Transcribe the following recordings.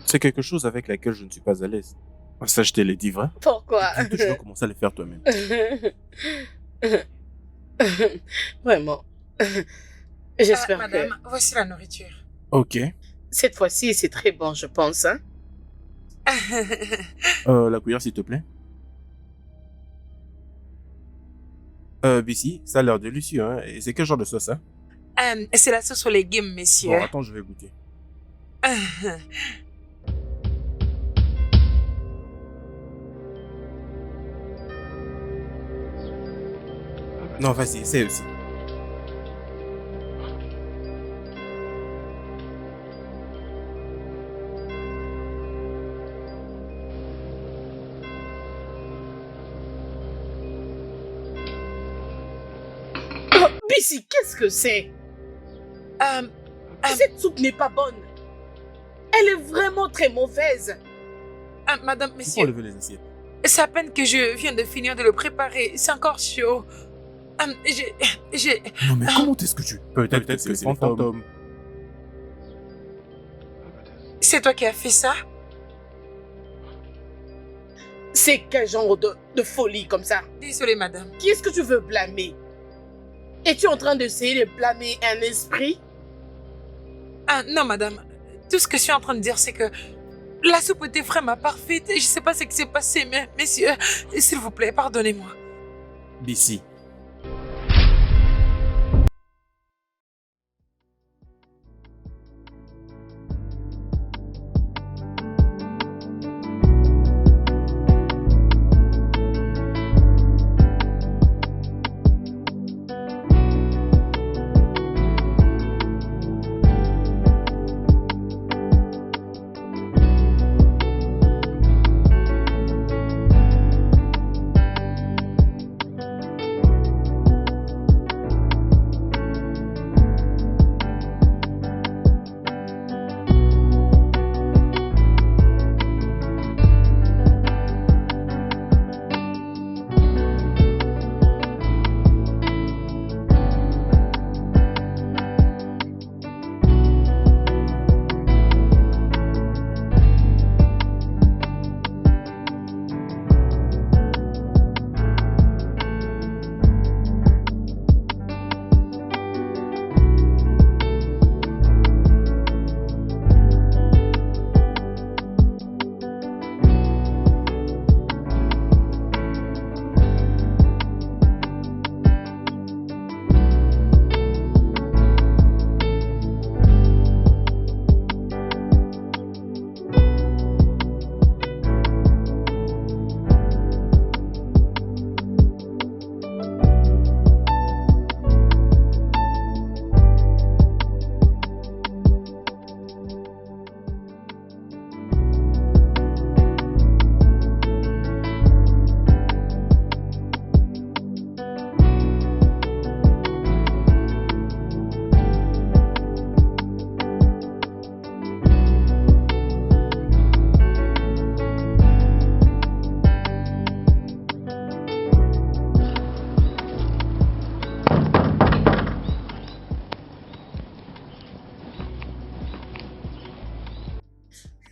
C'est quelque chose avec laquelle je ne suis pas à l'aise. Ça, je te l'ai dit, vrai? Pourquoi? Et bientôt, tu vas commencer à le faire toi-même. Vraiment. J'espère que Madame, voici la nourriture. Ok. cette fois-ci, c'est très bon, je pense. Hein? La cuillère, s'il te plaît. Bissy, ça a l'air délicieux, hein? Et c'est quel genre de sauce, hein? C'est la sauce aux légumes, messieurs. Bon, attends, je vais goûter. Non, vas-y, essaye aussi. Oh, Bissy, qu'est-ce que c'est? Cette soupe n'est pas bonne. Elle est vraiment très mauvaise. Madame, Faut messieurs, enlever les assiettes. c'est à peine que je viens de finir de le préparer. C'est encore chaud. J'ai... Non, mais comment est-ce que tu... Peut-être que c'est les fantômes. C'est toi qui as fait ça? C'est quel genre de folie comme ça? Désolée, madame. Qui est-ce que tu veux blâmer? Es-tu en train d'essayer de blâmer un esprit? Non, madame. Tout ce que je suis en train de dire, c'est que la soupe était vraiment parfaite et je sais pas ce qui s'est passé, mais messieurs, s'il vous plaît, pardonnez-moi. Bissy.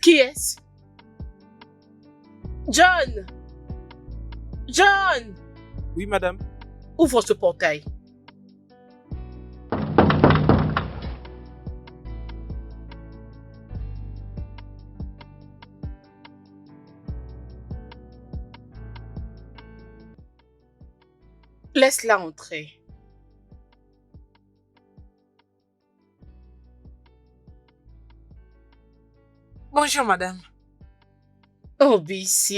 Qui est-ce? John! John! Oui, madame. Ouvre ce portail. Laisse-la entrer. Bonjour, madame. Oh, Bissy.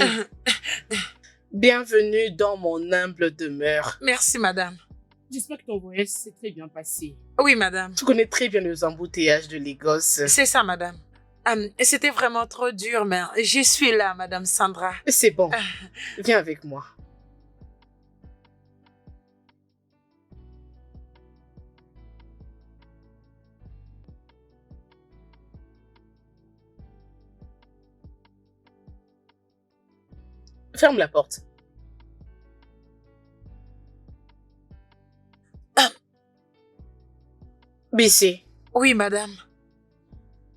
Bienvenue dans mon humble demeure. Merci, madame. J'espère que ton voyage s'est très bien passé. Oui, madame. Tu connais très bien les embouteillages de Lagos. C'est ça, madame. C'était vraiment trop dur, mais je suis là, madame Sandra. C'est bon. Viens avec moi. Ferme la porte. Bissy, Oui, madame.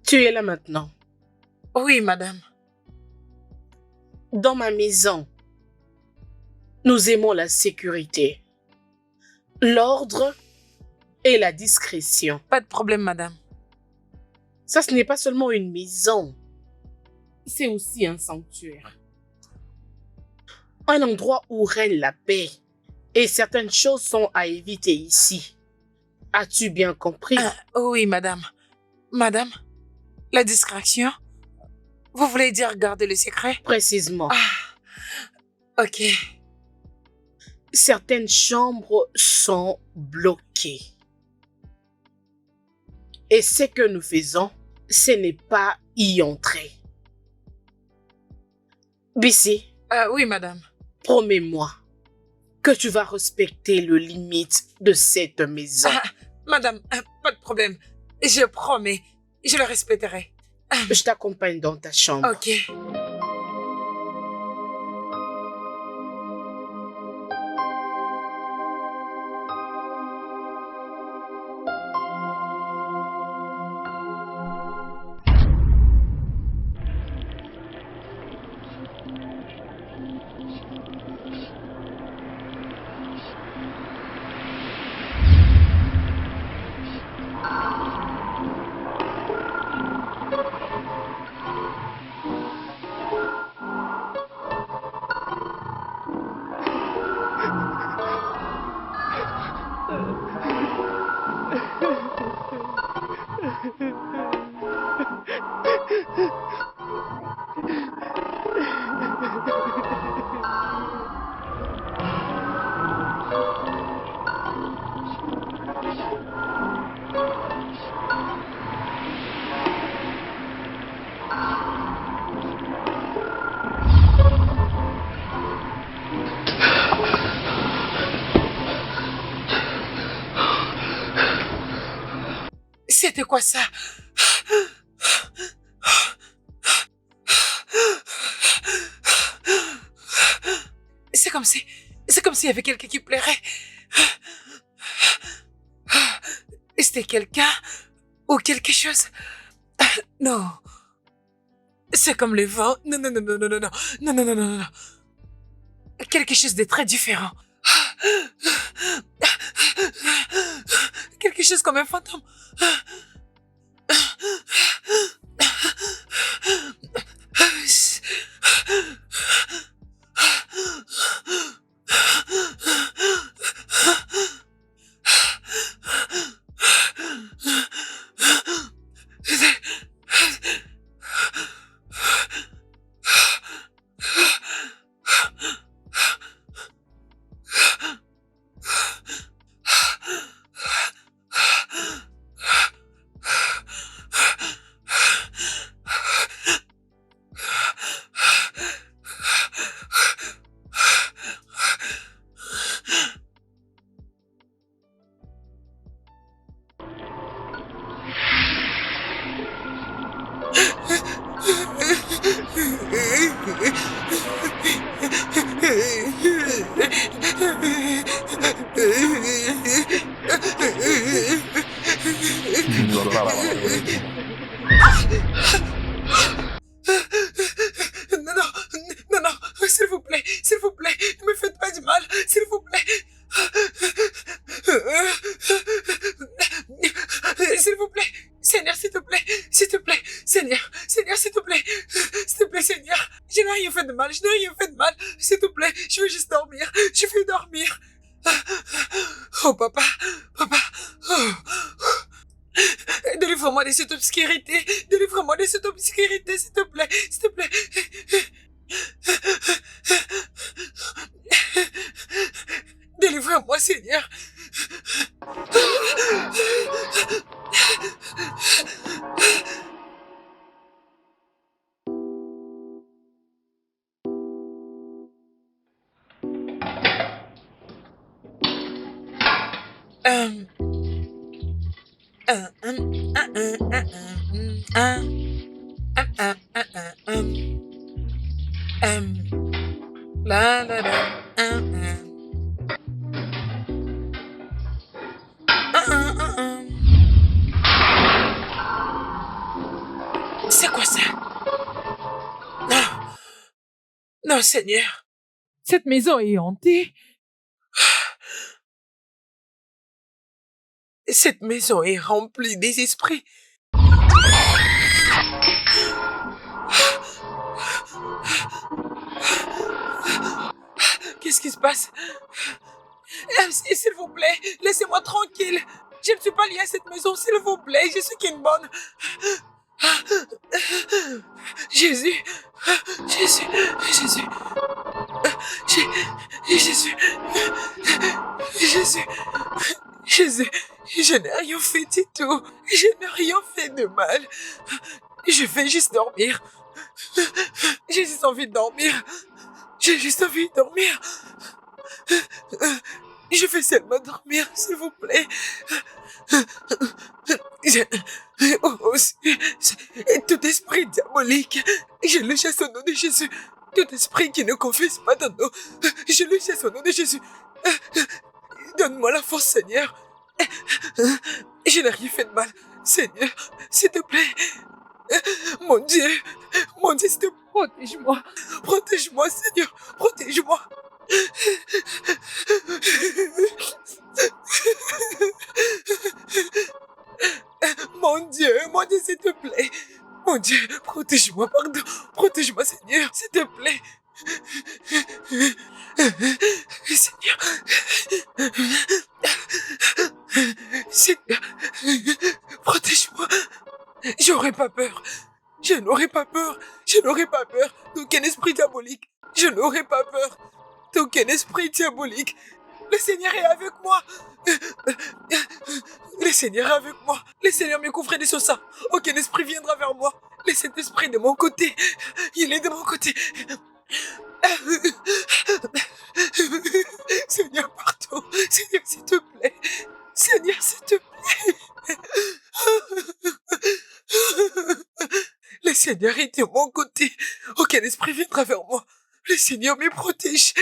tu es là maintenant. Oui, madame. Dans ma maison, nous aimons la sécurité, l'ordre et la discrétion. Pas de problème, madame. Ça, ce n'est pas seulement une maison, c'est aussi un sanctuaire. Un endroit où règne la paix. Et certaines choses sont à éviter ici. As-tu bien compris? Oui, madame. Madame, la distraction? Vous voulez dire garder le secret? Précisément. Ok. Certaines chambres sont bloquées. Et ce que nous faisons, ce n'est pas y entrer. Bissi, Oui, madame. promets-moi que tu vas respecter le limite de cette maison. Madame, pas de problème. Je promets, je le respecterai. Je t'accompagne dans ta chambre. Ok. C'était quoi ça? C'est comme s'il y avait quelqu'un qui pleurait. C'était quelqu'un ou quelque chose? Non. C'est comme le vent. Non, non, non, non, non, non, non, non, non, non, non, non. Quelque chose de très différent. Quelque chose comme un fantôme. Non, non, non, non, s'il vous plaît, ne me faites pas du mal, s'il vous plaît. S'il vous plaît, Seigneur, s'il te plaît, Seigneur, Seigneur, s'il te plaît, Seigneur, je n'ai rien fait de mal, s'il te plaît, je veux juste dormir, Oh, papa, oh. Délivre-moi de cette obscurité, s'il te plaît, Délivre-moi, Seigneur. La la la. C'est quoi ça? Non, Seigneur. Cette maison est hantée. Cette maison est remplie des esprits. Qu'est-ce qui se passe? S'il vous plaît, laissez-moi tranquille. Je ne suis pas liée à cette maison, s'il vous plaît. Je suis qu'une bonne. Jésus. Jésus. Jésus. Jésus. Jésus. Jésus. Je n'ai rien fait du tout. Je n'ai rien fait de mal. Je vais juste dormir. J'ai juste envie de dormir. J'ai juste envie de dormir. Je vais seulement dormir, s'il vous plaît. Tout esprit diabolique, je le chasse au nom de Jésus. Tout esprit qui ne confesse pas ton nom, je le chasse au nom de Jésus. Donne-moi la force, Seigneur. Je n'ai rien fait de mal. Seigneur, s'il te plaît. Mon Dieu, s'il te plaît. Protège-moi. Protège-moi, Seigneur. Protège-moi. Mon Dieu, s'il te plaît. Mon Dieu, protège-moi, pardon. Protège-moi, Seigneur, s'il te plaît. Seigneur. Seigneur. Protège-moi. J'aurais pas peur. Je n'aurais pas peur. Je n'aurais pas peur d'aucun esprit diabolique. Je n'aurais pas peur d'aucun esprit diabolique. Le Seigneur est avec moi. Le Seigneur est avec moi. Le Seigneur me couvre de son sang. Aucun esprit viendra vers moi. Le Saint-Esprit est de mon côté. Il est de mon côté. Seigneur, pardon. Seigneur, s'il te plaît. Seigneur, s'il te plaît. Le Seigneur est de mon côté. Aucun esprit viendra vers moi. Le Seigneur me protège.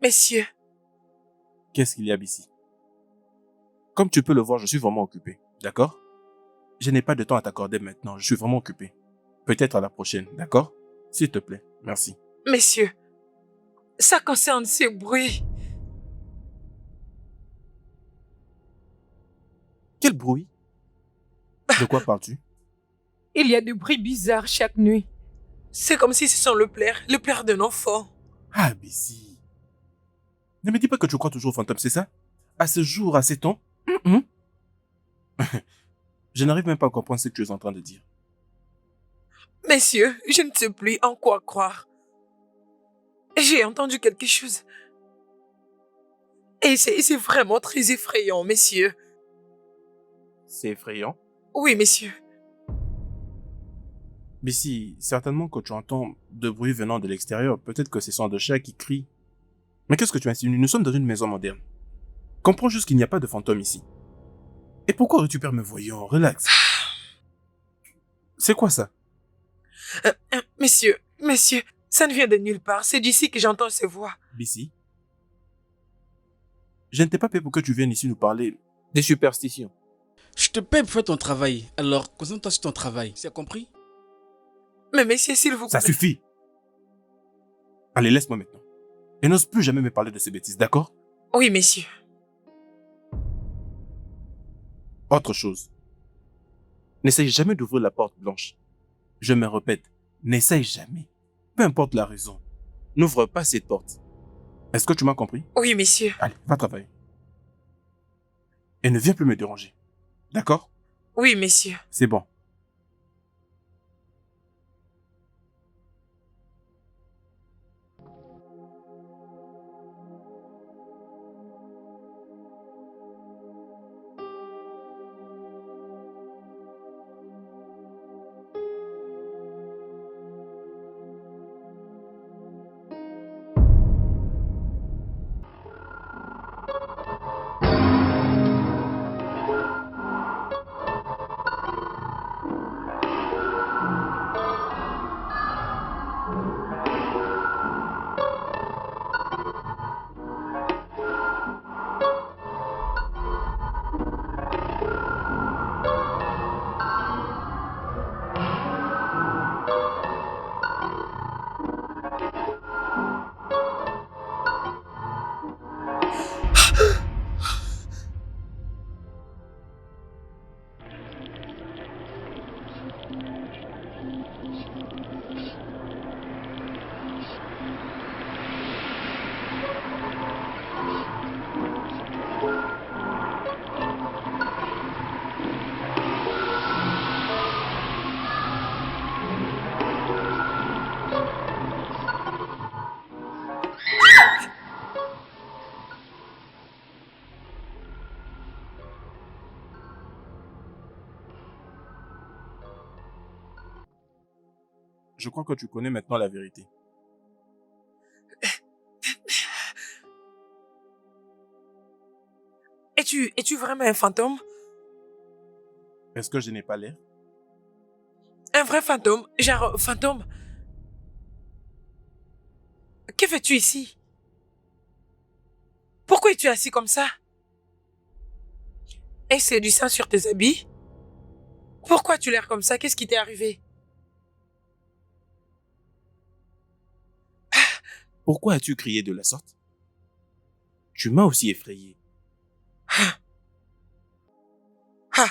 Messieurs, Qu'est-ce qu'il y a ici? Comme tu peux le voir, je suis vraiment occupé. D'accord? Je n'ai pas de temps à t'accorder maintenant. Je suis vraiment occupé. Peut-être à la prochaine. D'accord? S'il te plaît. Merci. messieurs, ça concerne ces bruits. Quel bruit? De quoi parles-tu? Il y a des bruits bizarres chaque nuit. C'est comme si ce sont le pleurs d'un enfant. Ah, Bessie. Ne me dis pas que tu crois toujours aux fantômes, c'est ça? À ce jour, à ces temps? Je n'arrive même pas à comprendre ce que tu es en train de dire. Messieurs, je ne sais plus en quoi croire. J'ai entendu quelque chose. Et c'est vraiment très effrayant, messieurs. C'est effrayant. Oui, messieurs. Bessie, certainement que tu entends de bruit venant de l'extérieur. Peut-être que ce sont des chats qui crient. Mais qu'est-ce que tu insinues? Nous sommes dans une maison moderne. Comprends juste qu'il n'y a pas de fantômes ici. Et pourquoi aurais-tu peur? Me voyons, relax. C'est quoi ça? Messieurs, ça ne vient de nulle part. C'est d'ici que j'entends ces voix. Bessie, je ne t'ai pas payé pour que tu viennes ici nous parler des superstitions. Je te paie pour faire ton travail. Alors, concentre-toi sur ton travail. C'est compris? Mais messieurs, s'il vous plaît. Ça suffit. Allez, laisse-moi maintenant. Et n'ose plus jamais me parler de ces bêtises, d'accord? Oui, messieurs. Autre chose. N'essaye jamais d'ouvrir la porte blanche. Je me répète, n'essaye jamais. Peu importe la raison. N'ouvre pas cette porte. Est-ce que tu m'as compris? Oui, messieurs. Allez, va travailler. Et ne viens plus me déranger. D'accord? Oui, messieurs. C'est bon. Je crois que tu connais maintenant la vérité. Es-tu vraiment un fantôme? Est-ce que je n'ai pas l'air? Un vrai fantôme? Genre, fantôme? Que fais-tu ici? Pourquoi es-tu assis comme ça? Est-ce que c'est du sang sur tes habits? Pourquoi tu l'air comme ça? Qu'est-ce qui t'est arrivé? Pourquoi as-tu crié de la sorte? Tu m'as aussi effrayé. Ah!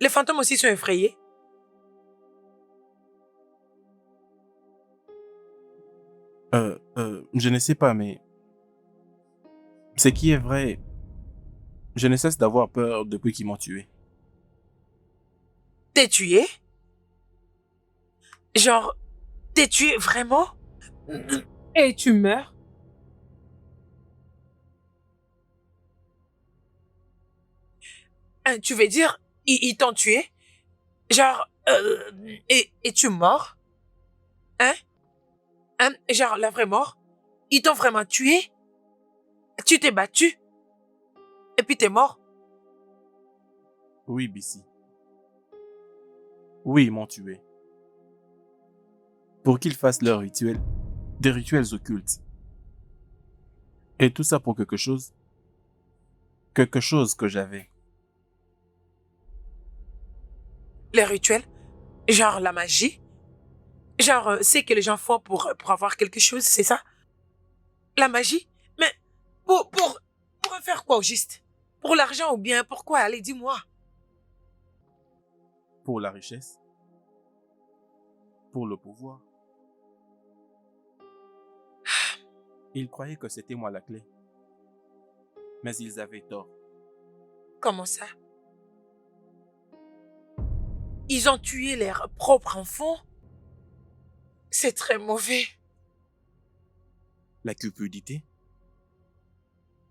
Les fantômes aussi sont effrayés? Je ne sais pas, mais ce qui est vrai, je ne cesse d'avoir peur depuis qu'ils m'ont tué. T'es tué? Genre, t'es tué vraiment? Et tu meurs? Hein, tu veux dire, ils t'ont tué? Genre, et tu mort? Hein? Hein? Genre, la vraie mort? Ils t'ont vraiment tué? Tu t'es battu? Et puis t'es mort? Oui, Bissy. Oui, ils m'ont tué. Pour qu'ils fassent leurs rituels, des rituels occultes. Et tout ça pour quelque chose que j'avais. Les rituels? Genre la magie? Genre, c'est que les gens font pour avoir quelque chose, c'est ça? La magie? Mais pour faire quoi au juste? Pour l'argent ou bien pourquoi? Allez, dis-moi. Pour la richesse, pour le pouvoir. Ils croyaient que c'était moi la clé. Mais ils avaient tort. Comment ça? Ils ont tué leur propre enfant? C'est très mauvais. La cupidité?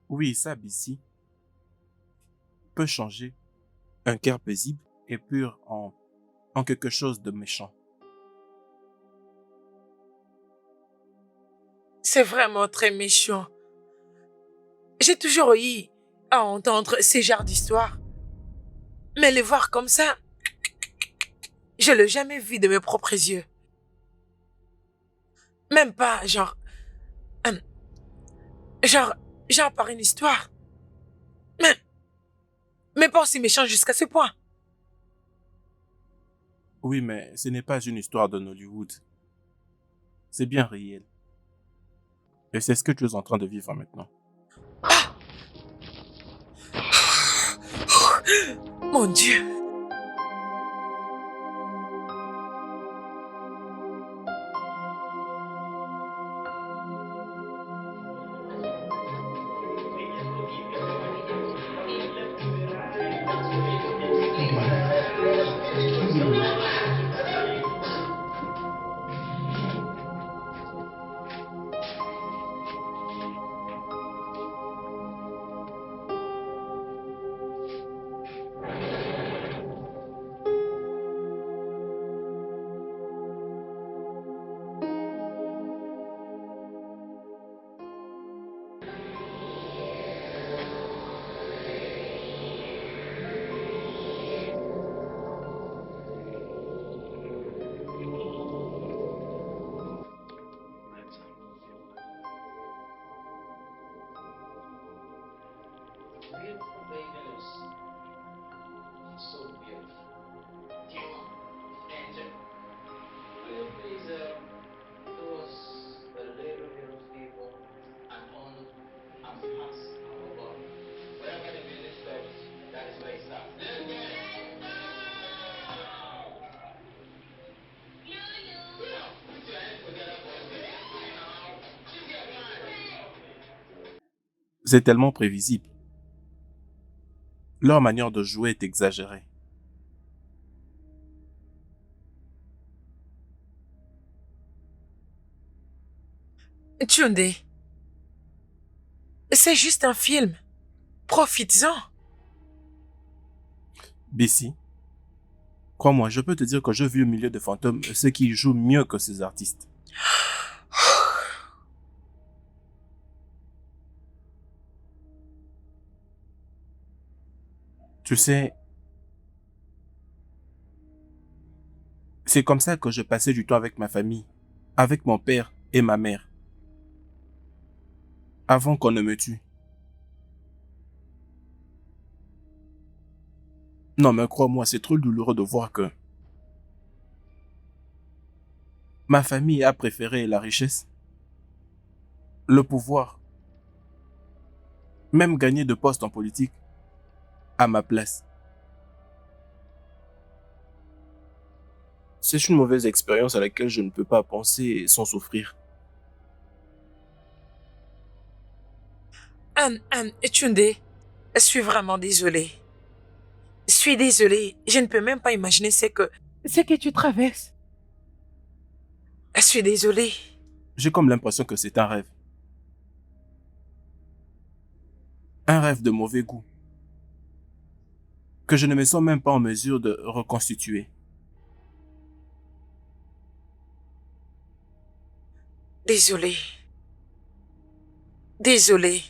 Oui, ça, Bissy, peut changer un cœur paisible et pur en quelque chose de méchant. C'est vraiment très méchant. J'ai toujours eu à entendre ces genres d'histoires. Mais les voir comme ça, je l'ai jamais vu de mes propres yeux. Même pas, hum, genre par une histoire. Mais, mais pas aussi méchant jusqu'à ce point. Oui, mais ce n'est pas une histoire de Hollywood. C'est bien réel. Et c'est ce que tu es en train de vivre maintenant. Mon Dieu. Beautiful baby lips. So beautiful. And will you please do us a little bit of favor and on and pass our ball? Wherever the music stops, that is where it starts. Put your hands together, boys. She's your man. C'est tellement prévisible. Leur manière de jouer est exagérée. Tunde, c'est juste un film. Profites-en. Bissy, Crois-moi, je peux te dire que je vis au milieu de fantômes ceux qui jouent mieux que ces artistes. Tu sais, c'est comme ça que je passais du temps avec ma famille, avec mon père et ma mère, avant qu'on ne me tue. Non, mais crois-moi, c'est trop douloureux de voir que ma famille a préféré la richesse, le pouvoir, même gagner de postes en politique, à ma place. C'est une mauvaise expérience à laquelle je ne peux pas penser sans souffrir. Tunde, je suis vraiment désolée. Je suis désolée. Je ne peux même pas imaginer ce que tu traverses. Je suis désolée. J'ai comme l'impression que c'est un rêve. Un rêve de mauvais goût. Que je ne me sens même pas en mesure de reconstituer. Désolée. Désolée.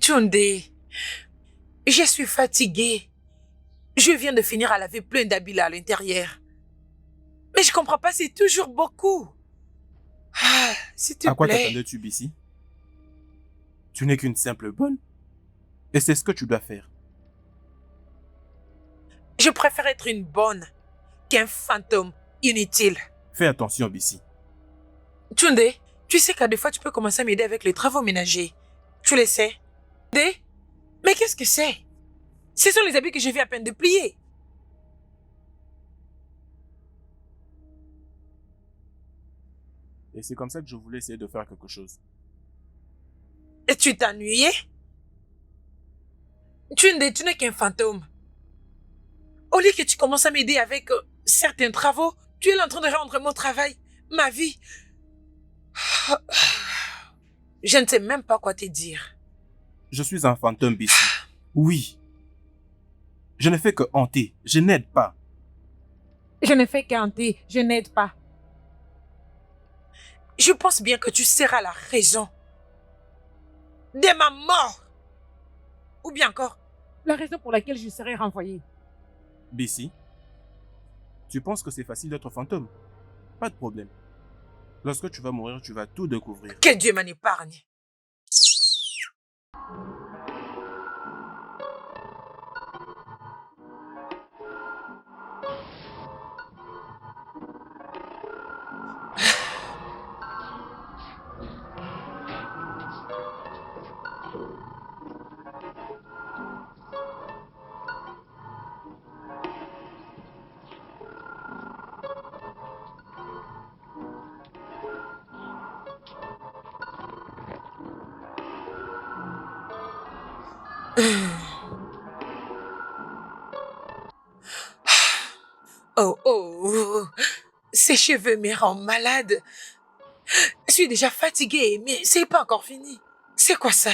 Tunde, je suis fatiguée. Je viens de finir à laver plein d'habits là à l'intérieur. Mais je comprends pas, c'est toujours beaucoup. S'il te À quoi plaît. t'attendais-tu, Bissi? Tu n'es qu'une simple bonne. Et c'est ce que tu dois faire. Je préfère être une bonne qu'un fantôme inutile. Fais attention, Bissi. Tunde, tu sais qu'à des fois tu peux commencer à m'aider avec les travaux ménagers. Tu le sais? Tunde? Mais qu'est-ce que c'est? Ce sont les habits que je viens à peine de plier. Et c'est comme ça que je voulais essayer de faire quelque chose. Et tu t'ennuyais? Tunde, tu n'es qu'un fantôme. Au lieu que tu commences à m'aider avec certains travaux, tu es là en train de rendre mon travail, ma vie. Je ne sais même pas quoi te dire. Je suis un fantôme, Bissi. Oui. Je ne fais que hanter. Je n'aide pas. Je ne fais qu'hanter, je n'aide pas. Je pense bien que tu seras la raison de ma mort. Ou bien encore, La raison pour laquelle je serai renvoyée. Bissi, tu penses que c'est facile d'être fantôme? Pas de problème. Lorsque tu vas mourir, tu vas tout découvrir. que Dieu m'en épargne. Oh, ces cheveux me rendent malade. Je suis déjà fatiguée, mais c'est pas encore fini. C'est quoi ça?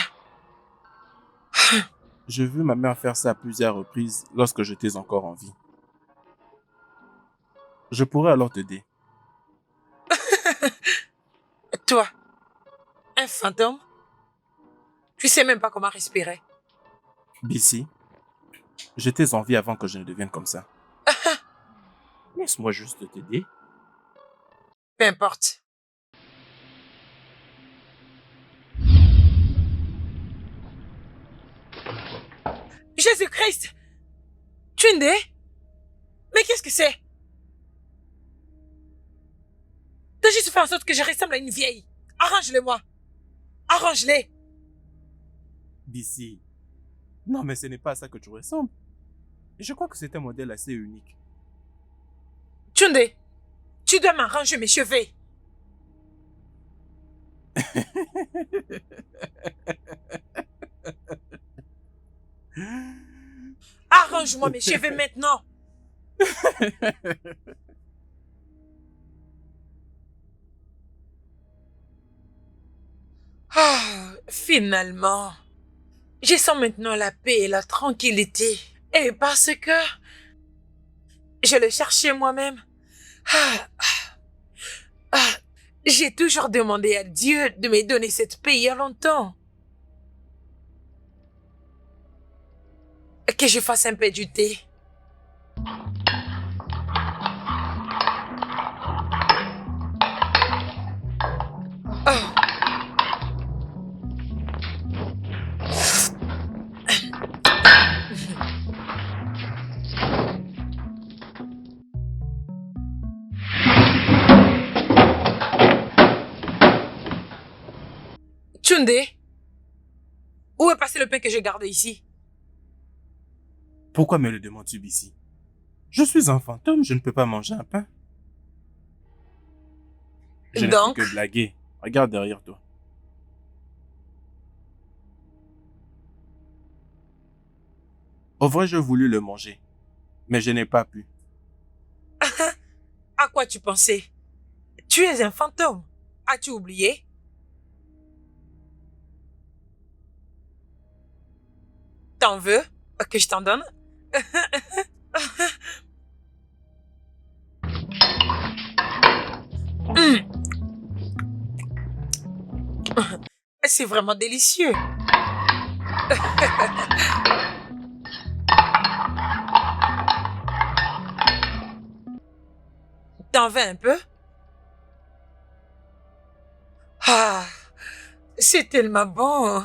J'ai vu ma mère faire ça à plusieurs reprises lorsque j'étais encore en vie. Je pourrais alors t'aider. Toi, un fantôme? Tu sais même pas comment respirer. Bissi, j'étais en vie avant que je ne devienne comme ça. Laisse-moi juste t'aider. Peu importe. Jésus-Christ! Tunde? Mais qu'est-ce que c'est? T'as juste fait en sorte que je ressemble à une vieille. Arrange-le-moi. Arrange-les. Bissi. Non, mais ce n'est pas à ça que tu ressembles. Je crois que c'est un modèle assez unique. Tunde, tu dois m'arranger mes cheveux. Arrange-moi mes cheveux maintenant. Ah, finalement, je sens maintenant la paix et la tranquillité. Et parce que je le cherchais moi-même. Ah, ah, j'ai toujours demandé à Dieu de me donner cette paix il y a longtemps. Que je fasse un peu du thé. Ah. Tunde, où est passé le pain que j'ai gardé ici? Pourquoi me le demandes-tu ici? Je suis un fantôme, je ne peux pas manger un pain. Je ne fais Donc, que blaguer. Regarde derrière toi. Au vrai, je voulu le manger, mais je n'ai pas pu. à quoi tu pensais? Tu es un fantôme. As-tu oublié? T'en veux que je t'en donne? Mm. C'est vraiment délicieux. T'en veux un peu? Ah, c'est tellement bon.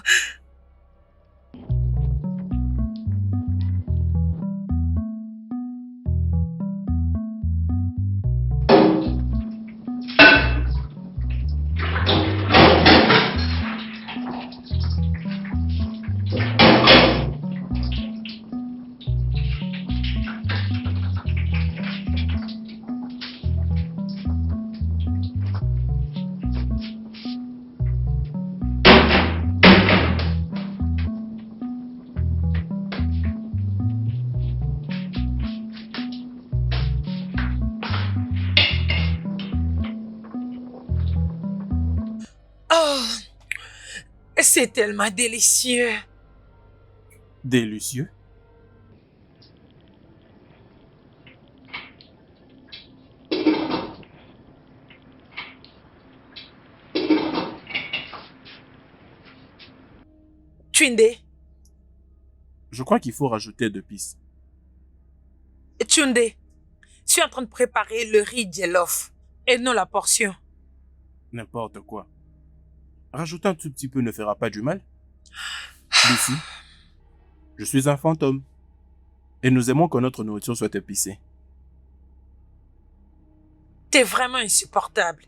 Oh, c'est tellement délicieux. Délicieux. Tunde, Je crois qu'il faut rajouter 2 pistes. Tunde, je suis en train de préparer le riz jollof et non la portion. N'importe quoi. Rajouter un tout petit peu ne fera pas du mal. Lucie, je suis un fantôme. Et nous aimons que notre nourriture soit épicée. T'es vraiment insupportable.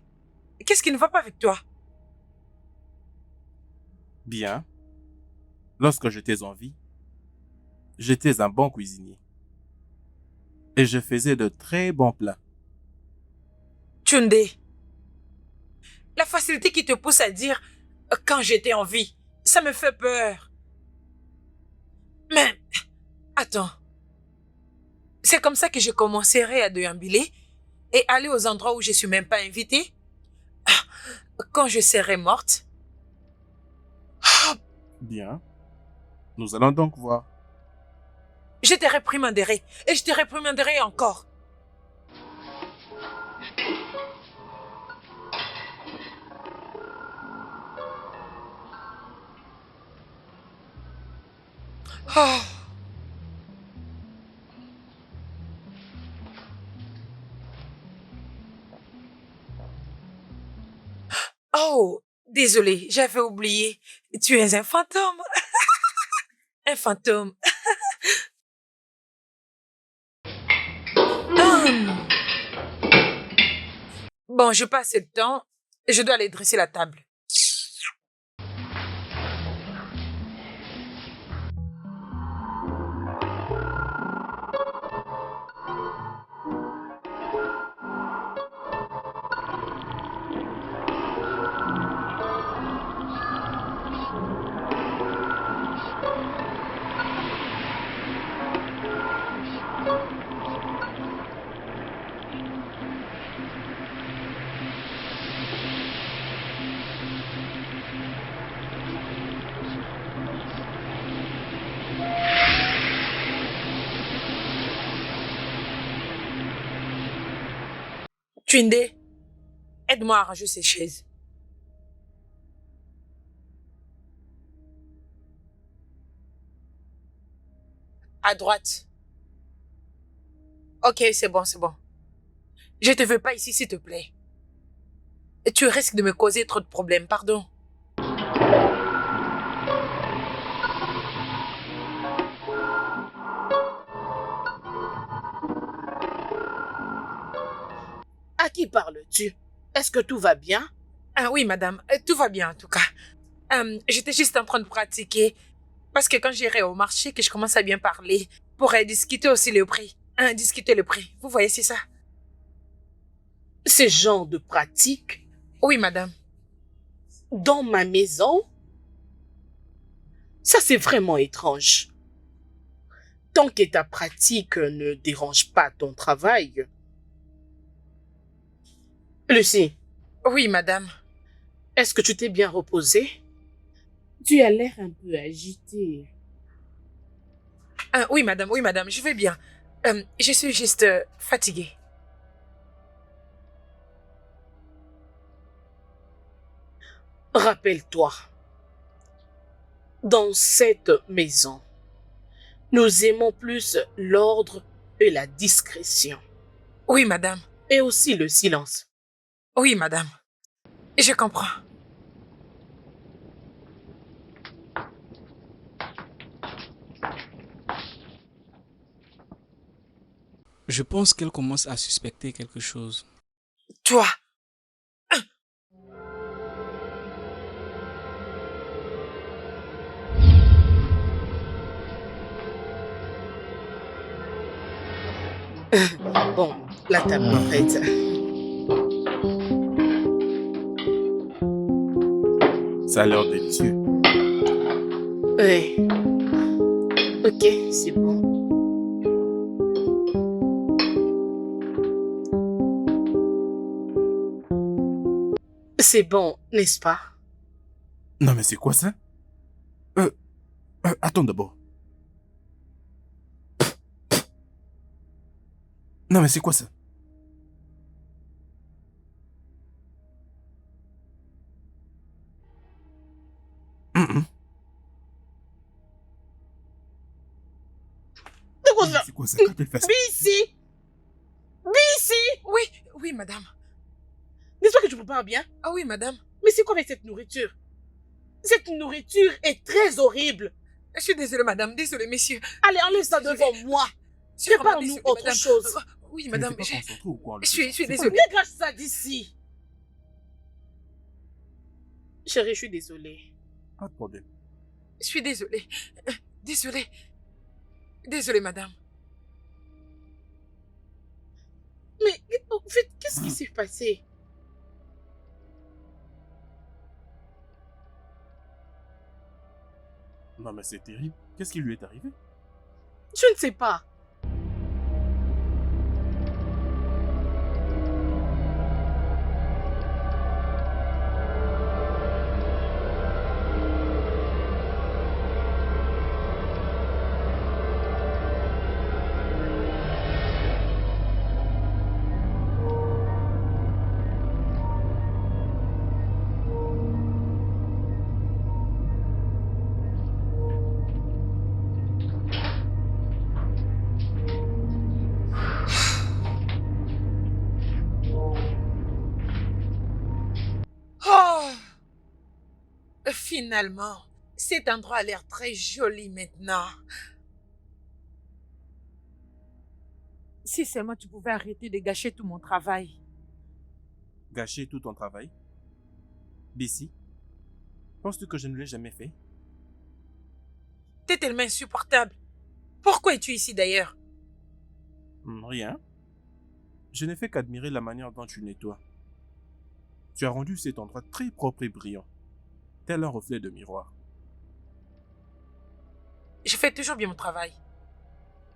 Qu'est-ce qui ne va pas avec toi? Bien. Lorsque j'étais en vie, j'étais un bon cuisinier. Et je faisais de très bons plats. Tunde, la facilité qui te pousse à dire quand j'étais en vie, ça me fait peur. Mais, attends. C'est comme ça que je commencerai à déambuler et aller aux endroits où je suis même pas invitée. Quand je serai morte. Bien. Nous allons donc voir. Je te réprimanderai et je te réprimanderai encore. Oh. Oh, désolé, j'avais oublié. Tu es un fantôme. Un fantôme. Hum. Bon, je passe le temps. Je dois aller dresser la table. Tunde, aide-moi à ranger ces chaises. À droite. Ok, c'est bon, c'est bon. Je te veux pas ici, s'il te plaît. Tu risques de me causer trop de problèmes, pardon. À qui parles-tu? Est-ce que tout va bien? Ah oui, madame, tout va bien en tout cas. J'étais juste en train de pratiquer. Parce que quand j'irai au marché, que je commence à bien parler, pour discuter aussi le prix. Discuter le prix. Vous voyez, c'est ça? Ce genre de pratique Oui, madame. dans ma maison? Ça, c'est vraiment étrange. Tant que ta pratique ne dérange pas ton travail. Lucie, Oui, madame. est-ce que tu t'es bien reposée? Tu as l'air un peu agitée. Oui, madame, je vais bien. Je suis juste fatiguée. Rappelle-toi, dans cette maison, nous aimons plus l'ordre et la discrétion, Oui, madame. et aussi le silence. Oui, madame. Je comprends. Je pense qu'elle commence à suspecter quelque chose. Toi. Bon, la table est prête. Ça a l'air délicieux. Oui. Ok, c'est bon. C'est bon, n'est-ce pas? Non, mais c'est quoi ça? Attends d'abord. Non, mais c'est quoi ça? Hum. De quoi ça? C'est quoi ça? Quand elle fait ça? Ici! Ici! Oui, oui, madame. N'est-ce pas que tu prépares bien? Ah oui, madame. Mais c'est quoi avec cette nourriture? Cette nourriture est très horrible. Je suis désolée, madame. Désolée, messieurs. Allez, enlève ça devant moi. Je suis vraiment Prépare-nous désolée, autre madame. chose. Oui, Tu madame. n'étais pas concentré ou quoi? Je suis C'est quoi? désolée. Dégage ça d'ici. Chérie, je suis désolée. Pas de problème. Je suis désolée. Désolée. Désolée, madame. Mais en fait, qu'est-ce qui s'est passé? Non, mais c'est terrible. Qu'est-ce qui lui est arrivé? Je ne sais pas. Oh! Finalement, cet endroit a l'air très joli maintenant. Si seulement tu pouvais arrêter de gâcher tout mon travail. Gâcher tout ton travail? D'ici? Penses-tu que je ne l'ai jamais fait? T'es tellement insupportable. Pourquoi es-tu ici d'ailleurs? Rien. Je n'ai fait qu'admirer la manière dont tu nettoies. Tu as rendu cet endroit très propre et brillant, tel un reflet de miroir. Je fais toujours bien mon travail.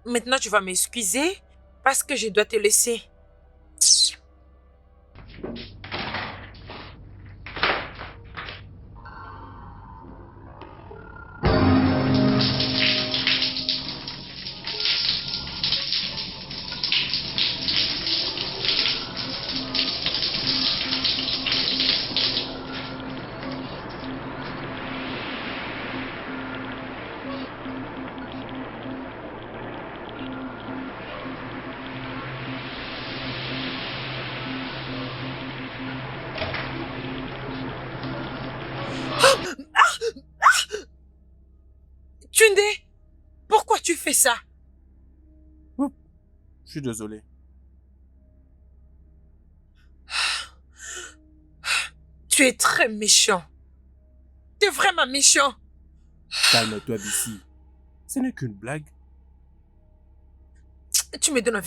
Maintenant, tu vas m'excuser parce que je dois te laisser. fait ça? Je suis désolé. Tu es très méchant. Tu es vraiment méchant. Calme-toi, Bissy. Ce n'est qu'une blague. Tu me donnes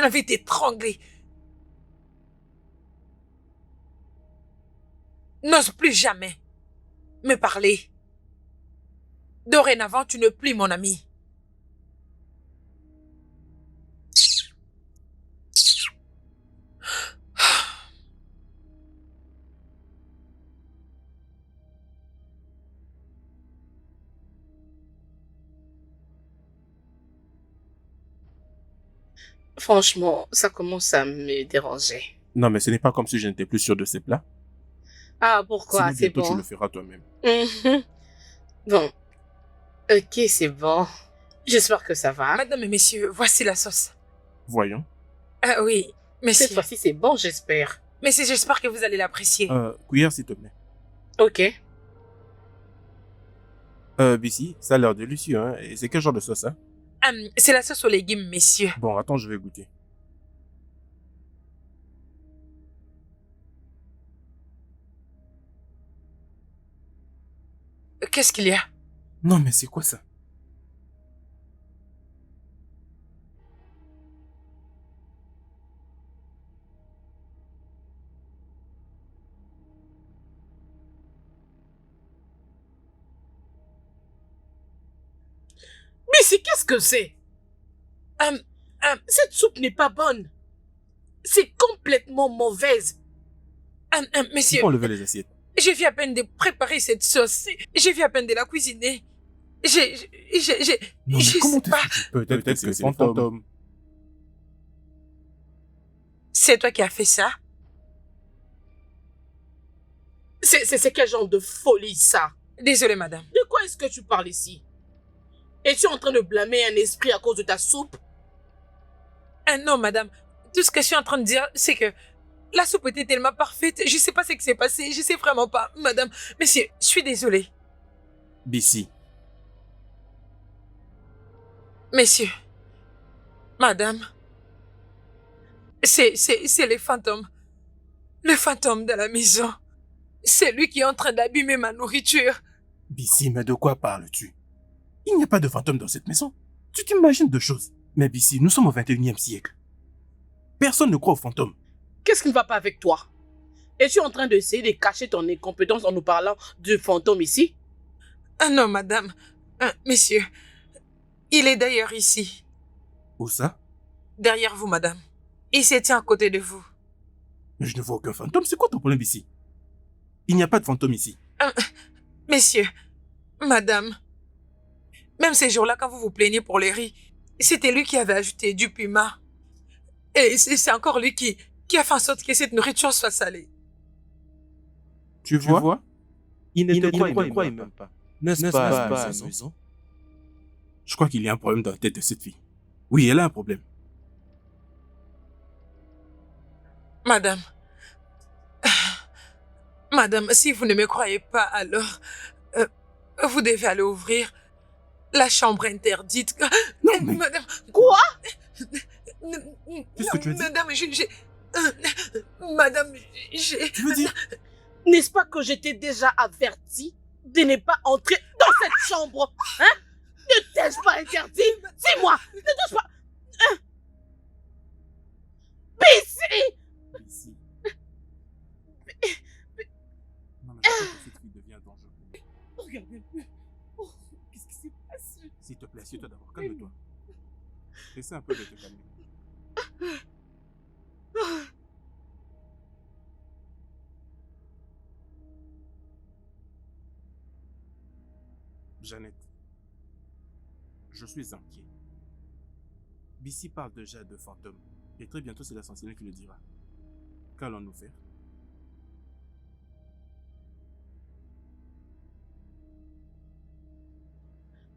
envie d'étrangler. N'ose plus jamais me parler. Dorénavant, tu n'es plus mon ami. Franchement, ça commence à me déranger. Non, mais ce n'est pas comme si je n'étais plus sûr de ces plats. Ah, pourquoi? Sinon, C'est bientôt, tu bon. le feras toi-même. Mhm. Bon. Ok, c'est bon. J'espère que ça va. Madame et messieurs, voici la sauce. Voyons. Ah oui, Cette messieurs. fois-ci, c'est bon, j'espère. Messieurs, j'espère que vous allez l'apprécier. Cuillère, s'il te plaît. Ok. Bissy, ça a l'air délicieux, hein. Et c'est quel genre de sauce, hein? C'est la sauce aux légumes, messieurs. Bon, attends, je vais goûter. Qu'est-ce qu'il y a? Non, mais c'est quoi ça? Mais c'est qu'est-ce que c'est? Cette soupe n'est pas bonne. C'est complètement mauvaise. Tu Messieurs, peux enlever les assiettes. je viens à peine de préparer cette sauce. Je viens à peine de la cuisiner. Je Non, mais comment sais t'es pas. Peut-être que c'est le fantôme. C'est toi qui as fait ça? C'est quel genre de folie, ça? Désolée, madame. De quoi est-ce que tu parles ici? Es-tu en train de blâmer un esprit à cause de ta soupe? Non, madame. Tout ce que je suis en train de dire, c'est que la soupe était tellement parfaite. Je sais pas ce qui s'est passé. Je sais vraiment pas, madame. Monsieur, je suis désolée. Bissy. Messieurs, madame, c'est le fantôme. Le fantôme de la maison. C'est lui qui est en train d'abîmer ma nourriture. Bissy, mais de quoi parles-tu? Il n'y a pas de fantôme dans cette maison. Tu t'imagines de choses. Mais Bissy, nous sommes au 21e siècle. Personne ne croit aux fantômes. Qu'est-ce qui ne va pas avec toi? Es-tu en train d'essayer de cacher ton incompétence en nous parlant du fantôme ici? Ah non, madame. Messieurs, il est d'ailleurs ici. Où ça? Derrière vous, madame. Il se tient à côté de vous. Mais je ne vois aucun fantôme. C'est quoi ton problème ici? Il n'y a pas de fantôme ici. Messieurs, madame, même ces jours-là, quand vous vous plaignez pour les riz, c'était lui qui avait ajouté du piment. Et c'est encore lui qui a fait en sorte que cette nourriture soit salée. Tu vois? Il ne te croit même pas. N'est-ce pas amusant? Je crois qu'il y a un problème dans la tête de cette fille. Oui, elle a un problème. Madame, madame, si vous ne me croyez pas, alors vous devez aller ouvrir la chambre interdite. Non, mais Madame, Quoi? qu'est-ce que tu as dit? Madame, madame, Tu veux dire? N'est-ce pas que je t'ai déjà averti de ne pas entrer dans cette chambre? Hein? Ne t'ai-je pas interdit? Dis-moi! Ne t'ai-je pas... Hein? Bissy! Bissy. Non, mais pourquoi cette fille devient dangereuse? Regarde-le. Oh, qu'est-ce qui s'est passé? S'il te plaît, assieds-toi d'abord. Calme-toi. Essaie un peu de te calmer. Jeannette, je suis inquiet. Bissy parle déjà de fantômes. Et très bientôt, c'est la sentinelle qui le dira. Qu'allons-nous faire?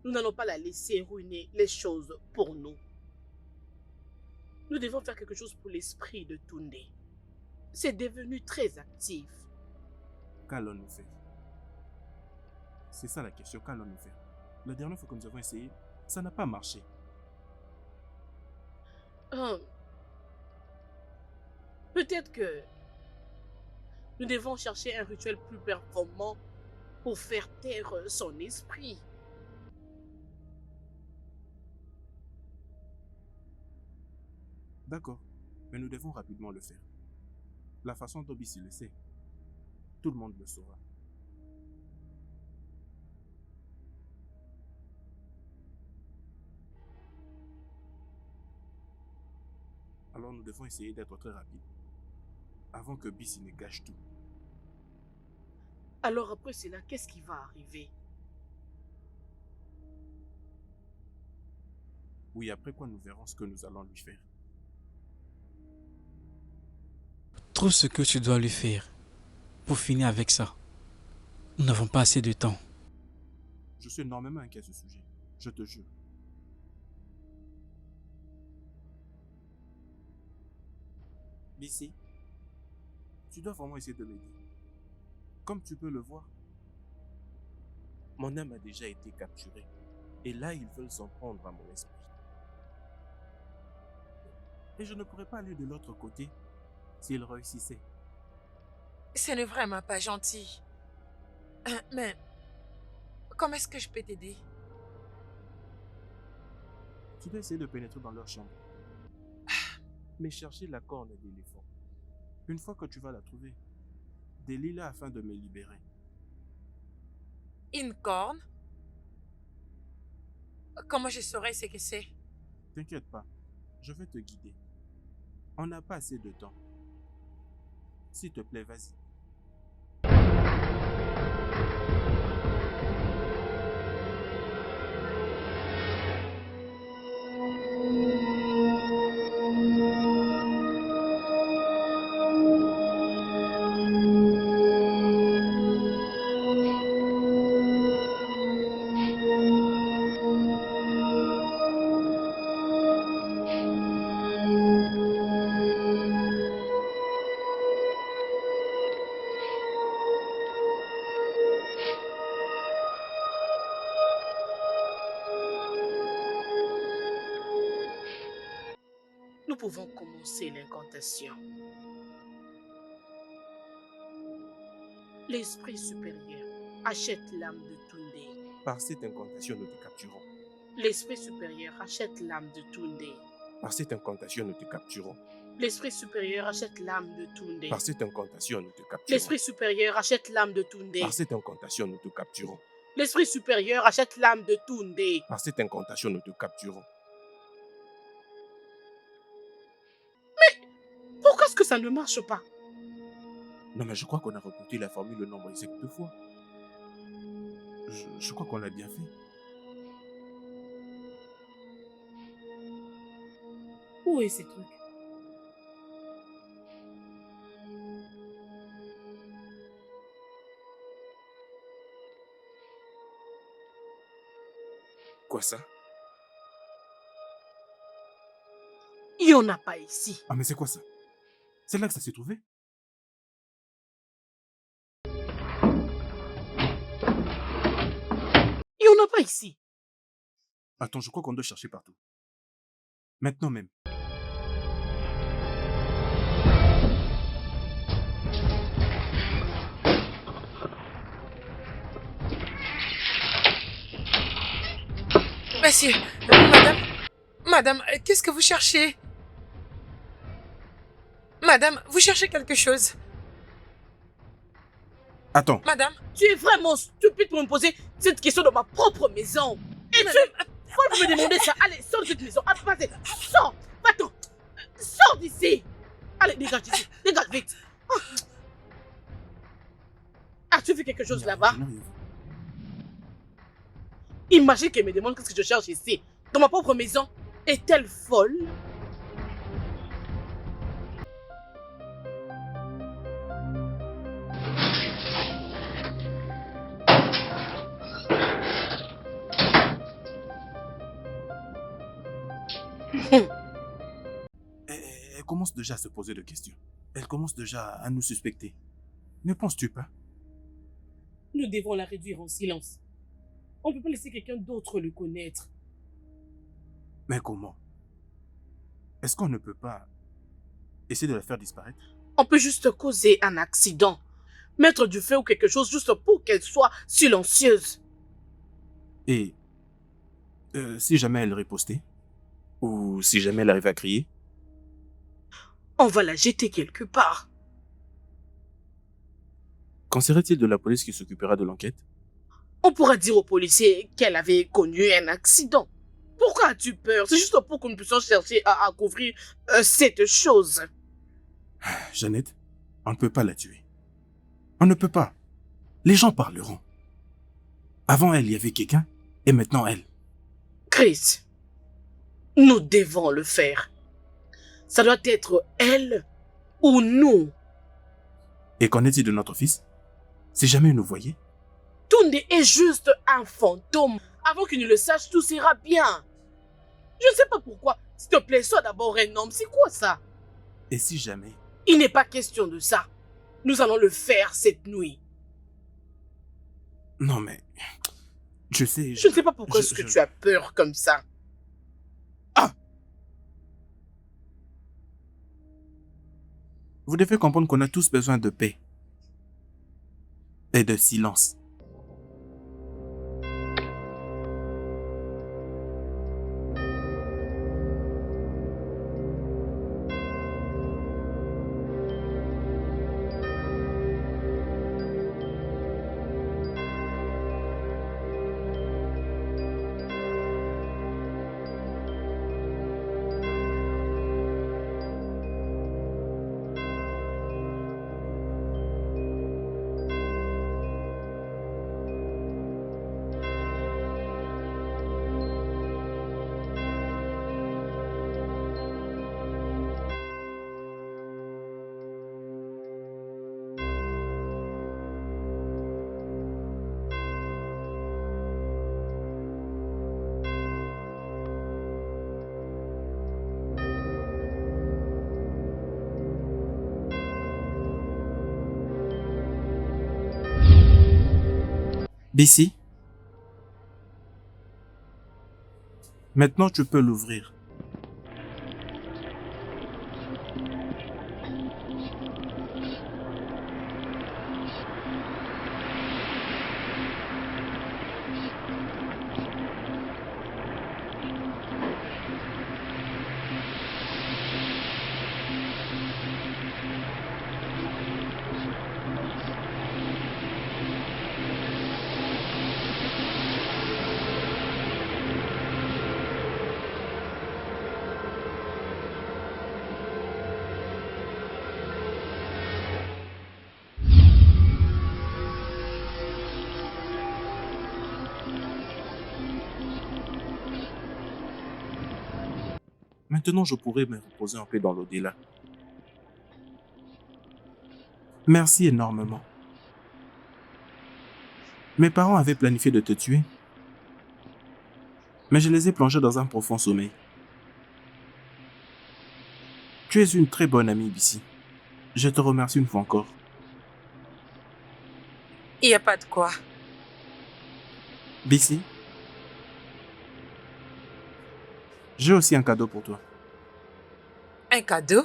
Nous n'allons pas la laisser ruiner les choses pour nous. Nous devons faire quelque chose pour l'esprit de Tunde. C'est devenu très actif. Qu'allons-nous faire? C'est ça la question, qu'allons-nous faire? La dernière fois que nous avons essayé, Ça n'a pas marché. Peut-être que nous devons chercher un rituel plus performant pour faire taire son esprit. D'accord, mais nous devons rapidement le faire. La façon dont Bissi le sait, tout le monde le saura. Alors nous devons essayer d'être très rapides, avant que Bissi ne gâche tout. Alors après cela, qu'est-ce qui va arriver? Oui, après quoi nous verrons ce que nous allons lui faire. Trouve ce que tu dois lui faire pour finir avec ça. Nous n'avons pas assez de temps. Je suis énormément inquiet à ce sujet, je te jure. Bissi, tu dois vraiment essayer de m'aider. Comme tu peux le voir, mon âme a déjà été capturée. Et là, ils veulent s'en prendre à mon esprit. Et je ne pourrais pas aller de l'autre côté s'ils réussissaient. Ce n'est vraiment pas gentil. Mais comment est-ce que je peux t'aider? Tu dois essayer de pénétrer dans leur chambre. Mais chercher la corne d'éléphant. Une fois que tu vas la trouver, délie-la afin de me libérer. Une corne? Comment je saurais ce que c'est? T'inquiète pas, je vais te guider. On n'a pas assez de temps. S'il te plaît, vas-y. Nous pouvons commencer l'incantation. L'esprit supérieur achète l'âme de Tunde. Par cette incantation, nous te capturons. L'esprit supérieur achète l'âme de Tunde. Par cette incantation, nous te capturons. L'esprit supérieur achète l'âme de Tunde. Par cette incantation, nous te capturons. L'esprit supérieur achète l'âme de Tunde. Par cette incantation, nous te capturons. L'esprit supérieur achète l'âme de Tunde. Par cette incantation, nous te capturons. Pourquoi est-ce que ça ne marche pas? Non, mais je crois qu'on a répété la formule le nombre exact 2 fois. Je crois qu'on l'a bien fait. Où est ces trucs? Quoi ça? Il n'y en a pas ici. Ah, mais c'est quoi ça? C'est là que ça s'est trouvé? Il n'y en a pas ici. Attends, je crois qu'on doit chercher partout. Maintenant même. Monsieur, madame, qu'est-ce que vous cherchez? Madame, vous cherchez quelque chose? Attends. Madame? Tu es vraiment stupide pour me poser cette question dans ma propre maison. Et faut me demander ça. Allez, sors de cette maison. Allez, vas-y, sors. Va-t'en. Sors d'ici. Allez, dégage d'ici. Dégage vite. Oh. As-tu vu quelque chose là-bas? Imagine qu'elle me demande qu'est-ce que je cherche ici, dans ma propre maison. Est-elle folle? Elle commence déjà à se poser de questions. Elle commence déjà à nous suspecter. Ne penses-tu pas? Nous devons la réduire en silence. On ne peut pas laisser quelqu'un d'autre le connaître. Mais comment? Est-ce qu'on ne peut pas essayer de la faire disparaître? On peut juste causer un accident. Mettre du feu ou quelque chose juste pour qu'elle soit silencieuse. Et si jamais elle ripostait? Ou si jamais elle arrivait à crier? On va la jeter quelque part. Qu'en serait-il de la police qui s'occupera de l'enquête? On pourra dire aux policiers qu'elle avait connu un accident. Pourquoi as-tu peur? C'est juste pour que nous puissions chercher à couvrir cette chose. Jeannette, on ne peut pas la tuer. On ne peut pas. Les gens parleront. Avant elle, il y avait quelqu'un, et maintenant elle. Chris, nous devons le faire. Ça doit être elle ou nous. Et qu'en est-il de notre fils? Si jamais il nous voyait? Tunde est juste un fantôme. Avant qu'il ne le sache, tout sera bien. Je ne sais pas pourquoi. S'il te plaît, sois d'abord un homme. C'est quoi ça? Et si jamais? Il n'est pas question de ça. Nous allons le faire cette nuit. Non mais... Je sais... Je ne sais pas pourquoi est-ce que tu as peur comme ça. Vous devez comprendre qu'on a tous besoin de paix. Et de silence. D'ici. Maintenant, tu peux l'ouvrir. Maintenant, je pourrais me reposer en paix dans l'au-delà. Merci énormément. Mes parents avaient planifié de te tuer, mais je les ai plongés dans un profond sommeil. Tu es une très bonne amie, Bissy. Je te remercie une fois encore. Il n'y a pas de quoi. Bissy, j'ai aussi un cadeau pour toi. Un cadeau?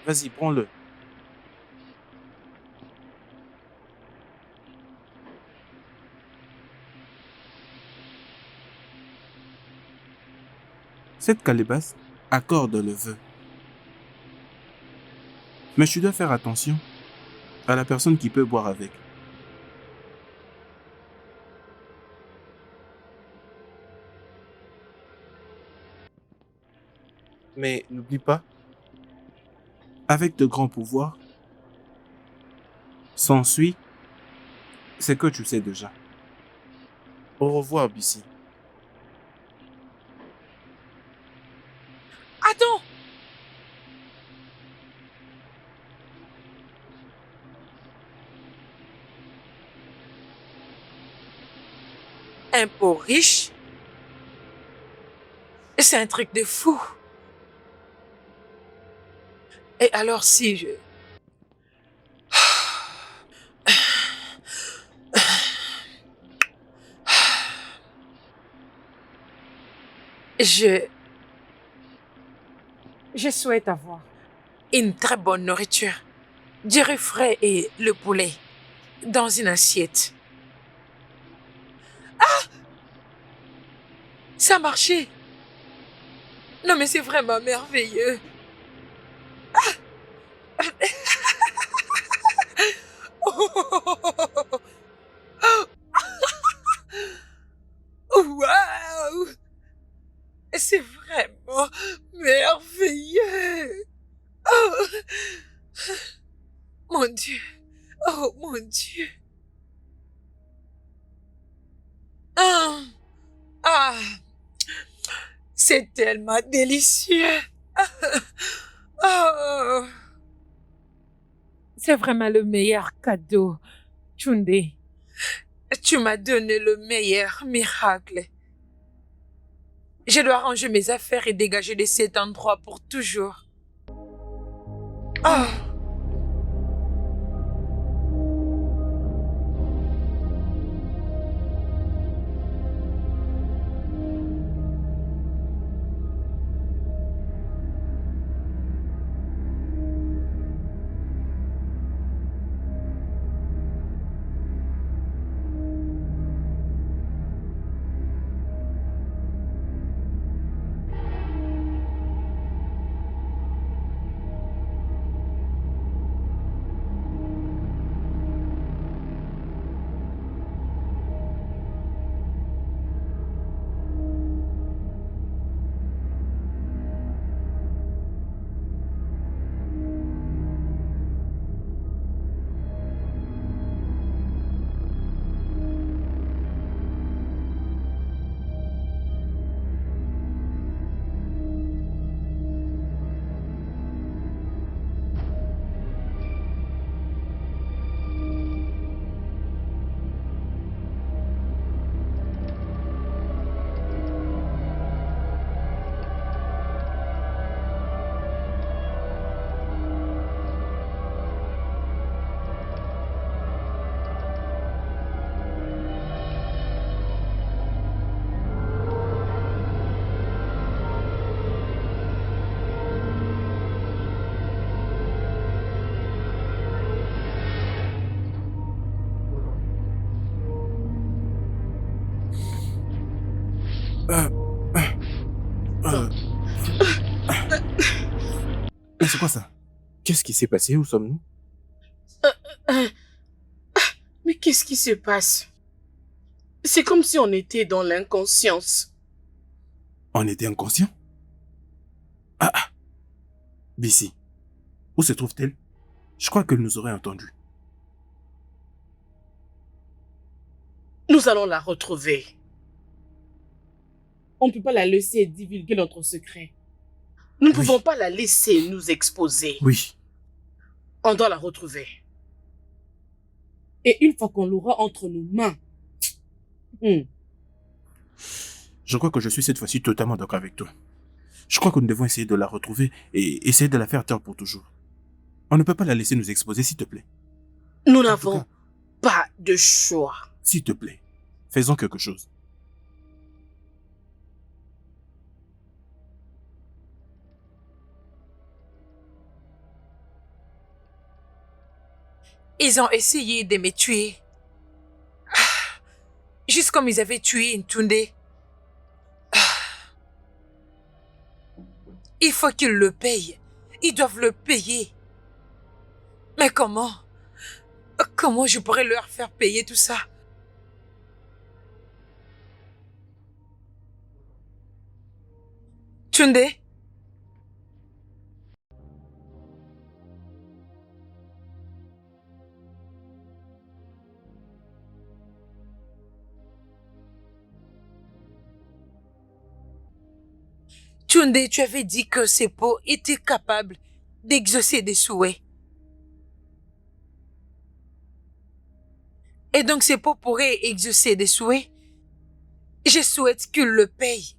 Vas-y, prends-le. Cette calebasse accorde le vœu. Mais tu dois faire attention à la personne qui peut boire avec. Mais n'oublie pas, avec de grands pouvoirs, s'ensuit ce que tu sais déjà. Au revoir, Bissy. Attends! Un pot riche? C'est un truc de fou. Et alors si je... Je souhaite avoir. Une très bonne nourriture. Du riz frais et le poulet. Dans une assiette. Ah! Ça a marché. Non mais c'est vraiment merveilleux. Waouh! C'est vraiment merveilleux. Oh, mon Dieu. Oh, mon Dieu. Ah, ah, c'est tellement délicieux. Oh, C'est vraiment le meilleur cadeau, Tunde. tu m'as donné le meilleur miracle. Je dois ranger mes affaires et dégager de cet endroit pour toujours. Oh. Mais c'est quoi ça? Qu'est-ce qui s'est passé? Où sommes-nous? Mais qu'est-ce qui se passe? C'est comme si on était dans l'inconscience. On était inconscient? Ah! Bissi, où se trouve-t-elle? Je crois qu'elle nous aurait entendus. Nous allons la retrouver. On ne peut pas la laisser divulguer notre secret. Nous ne pouvons pas la laisser nous exposer. Oui. On doit la retrouver. Et une fois qu'on l'aura entre nos mains, Je crois que je suis cette fois-ci totalement d'accord avec toi. Je crois que nous devons essayer de la retrouver et essayer de la faire taire pour toujours. On ne peut pas la laisser nous exposer, s'il te plaît. nous n'avons pas de choix. S'il te plaît, faisons quelque chose. Ils ont essayé de me tuer. Juste comme ils avaient tué Ntunde. Il faut qu'ils le payent. Ils doivent le payer. Mais comment? Comment je pourrais leur faire payer tout ça? Tunde? Tunde, tu avais dit que Seppo était capable d'exaucer des souhaits. Et donc Seppo pourrait exaucer des souhaits. Je souhaite qu'il le paye.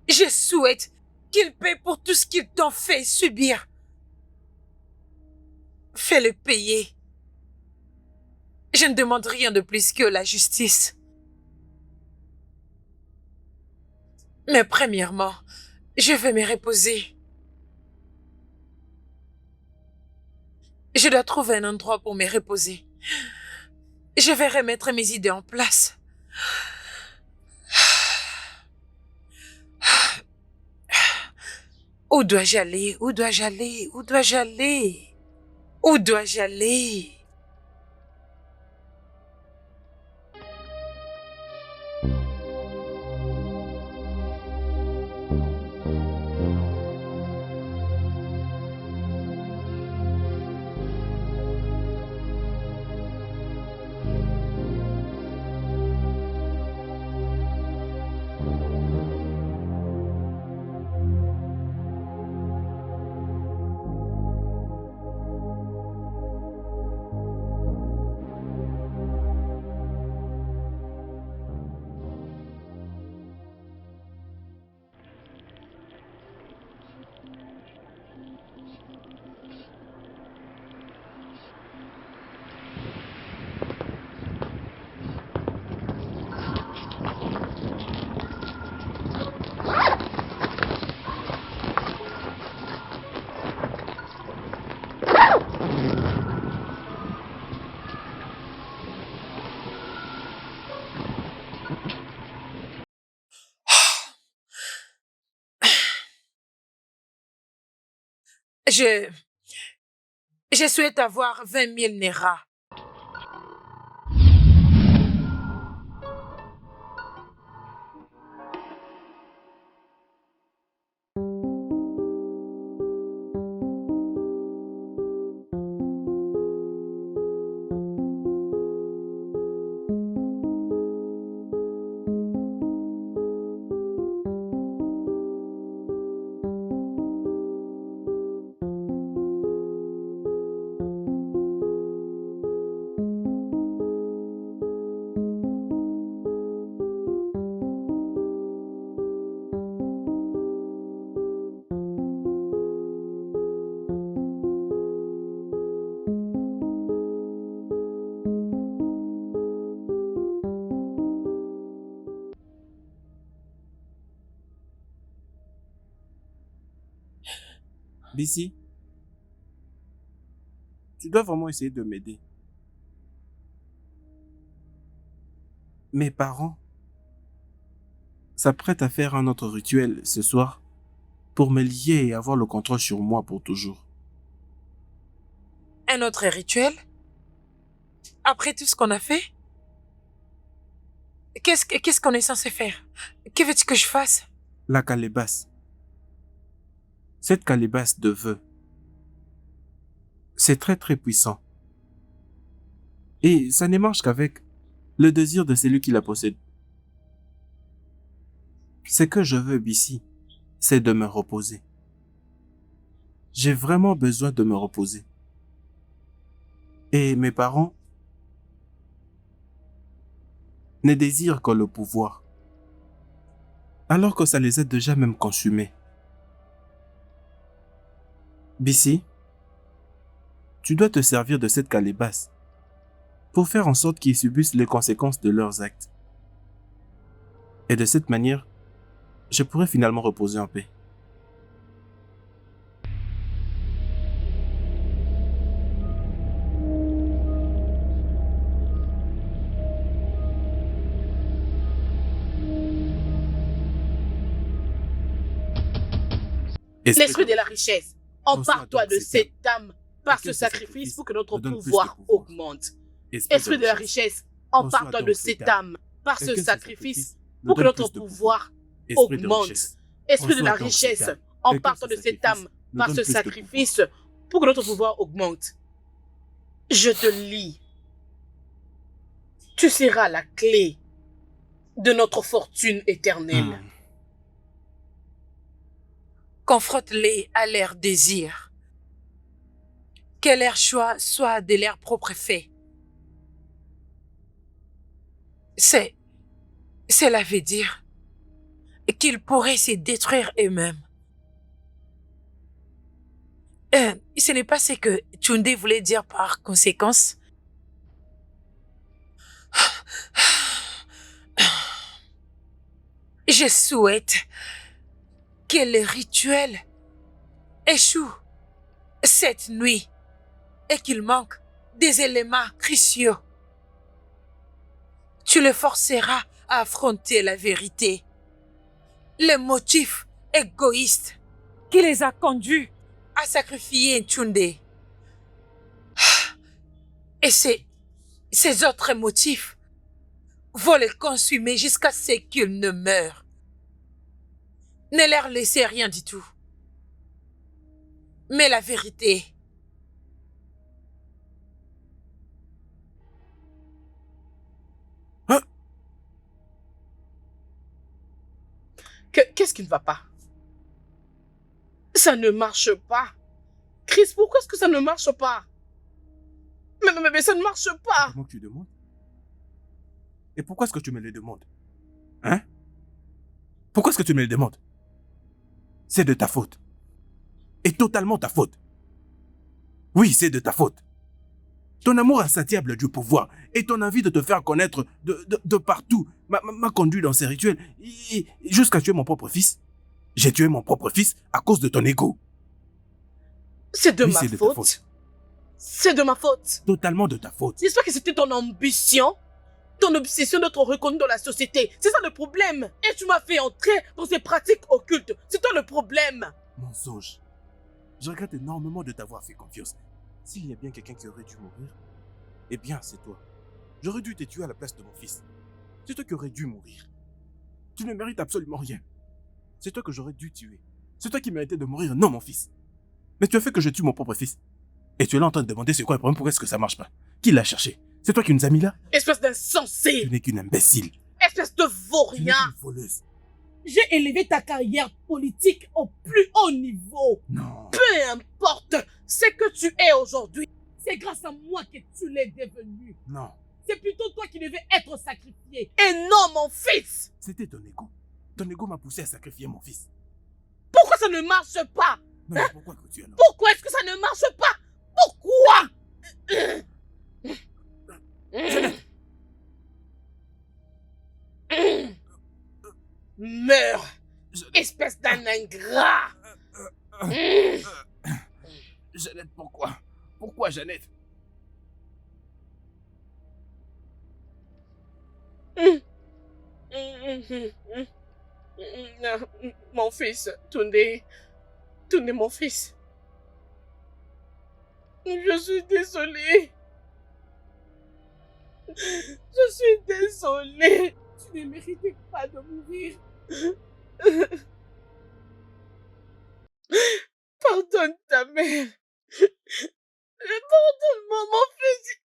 Je souhaite qu'il paie pour tout ce qu'ils t'ont fait subir. Fais-le payer. Je ne demande rien de plus que la justice. Mais premièrement, je vais me reposer. Je dois trouver un endroit pour me reposer. Je vais remettre mes idées en place. Où dois-je aller? Où dois-je aller? Où dois-je aller? Où dois-je aller? Je souhaite avoir 20 000 Nera. Bissi, tu dois vraiment essayer de m'aider. Mes parents s'apprêtent à faire un autre rituel ce soir pour me lier et avoir le contrôle sur moi pour toujours. Un autre rituel? Après tout ce qu'on a fait? Qu'est-ce qu'on est censé faire? Que veux-tu que je fasse? La calebasse. Cette calebasse de vœux, c'est très très puissant. Et ça ne marche qu'avec le désir de celui qui la possède. Ce que je veux, Bissi, c'est de me reposer. J'ai vraiment besoin de me reposer. Et mes parents ne désirent que le pouvoir, alors que ça les a déjà même consumés. Bissi, tu dois te servir de cette calebasse pour faire en sorte qu'ils subissent les conséquences de leurs actes. Et de cette manière, je pourrai finalement reposer en paix. L'esprit de la richesse, empare-toi de cette âme par ce sacrifice pour que notre pouvoir augmente. Esprit de la richesse, empare-toi de cette âme par ce sacrifice pour que notre pouvoir augmente. Esprit de la richesse, empare-toi de cette âme par ce sacrifice pour que notre pouvoir augmente. Je te lis. Tu seras la clé de notre fortune éternelle. Confronte-les à leur désir. Que leur choix soit de leur propre fait. Cela veut dire qu'ils pourraient se détruire eux-mêmes. Ce n'est pas ce que Tunde voulait dire par conséquence. Je souhaite que le rituel échoue cette nuit et qu'il manque des éléments cruciaux. Tu le forceras à affronter la vérité. Les motifs égoïstes Qui les a conduits? à sacrifier Tunde. Et ces autres motifs vont les consumer jusqu'à ce qu'ils ne meurent. Ne leur laissez rien du tout. Mais la vérité. Qu'est-ce qui ne va pas? Ça ne marche pas. Chris, pourquoi est-ce que ça ne marche pas? Mais ça ne marche pas. Comment tu demandes? Et pourquoi est-ce que tu me le demandes? Hein? Pourquoi est-ce que tu me le demandes? C'est de ta faute. Et totalement ta faute. Oui, c'est de ta faute. Ton amour insatiable du pouvoir et ton envie de te faire connaître de partout m'a conduit dans ces rituels jusqu'à tuer mon propre fils. J'ai tué mon propre fils à cause de ton ego. C'est de Oui, ma c'est de ta faute. faute. C'est de ma faute. Totalement de ta faute. J'espère que c'était ton ambition, ton obsession d'être reconnu dans la société. C'est ça le problème. Et tu m'as fait entrer dans ces pratiques occultes. C'est toi le problème. Mensonge. Je regrette énormément de t'avoir fait confiance. S'il y a bien quelqu'un qui aurait dû mourir, eh bien, c'est toi. J'aurais dû te tuer à la place de mon fils. C'est toi qui aurais dû mourir. Tu ne mérites absolument rien. C'est toi que j'aurais dû tuer. C'est toi qui méritais de mourir, non mon fils. Mais tu as fait que je tue mon propre fils. Et tu es là en train de demander c'est quoi le problème, pourquoi est-ce que ça marche pas? Qui l'a cherché? C'est toi qui nous as mis là? Espèce d'insensé. Tu n'es qu'une imbécile. Espèce de Tu n'es vaurien. qu'une voleuse. J'ai élevé ta carrière politique au plus haut niveau. Non. Peu importe ce que tu es aujourd'hui, c'est grâce à moi que tu l'es devenu. Non. C'est plutôt toi qui devais être sacrifié et non mon fils. C'était ton ego. Ton ego m'a poussé à sacrifier mon fils. Pourquoi ça ne marche pas? Non, mais pourquoi que tu es là? Pourquoi est-ce que ça ne marche pas? Pourquoi? Meurs, espèce d'un ingrat. Jeannette, pourquoi? Pourquoi, Jeannette? Mon fils, Tunde, mon fils. Je suis désolée. Je suis désolée. Tu ne méritais pas de mourir. Pardonne ta mère. Pardonne-moi, mon fils.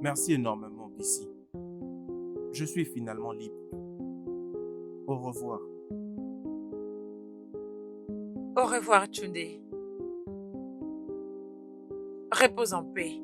Merci énormément, Bissy. Je suis finalement libre. Au revoir. Au revoir, Tunde. Repose en paix.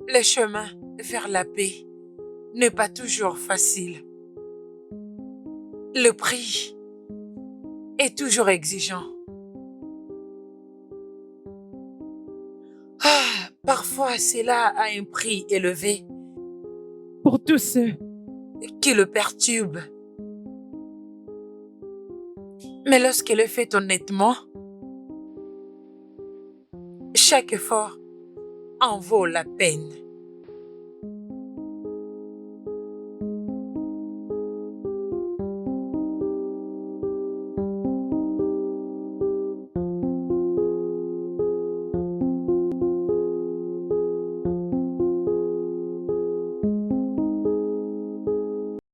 Le chemin vers la paix n'est pas toujours facile. Le prix est toujours exigeant. Parfois, cela a un prix élevé Pour tous ceux qui le perturbe. Mais lorsqu'elle est fait honnêtement, chaque effort en vaut la peine.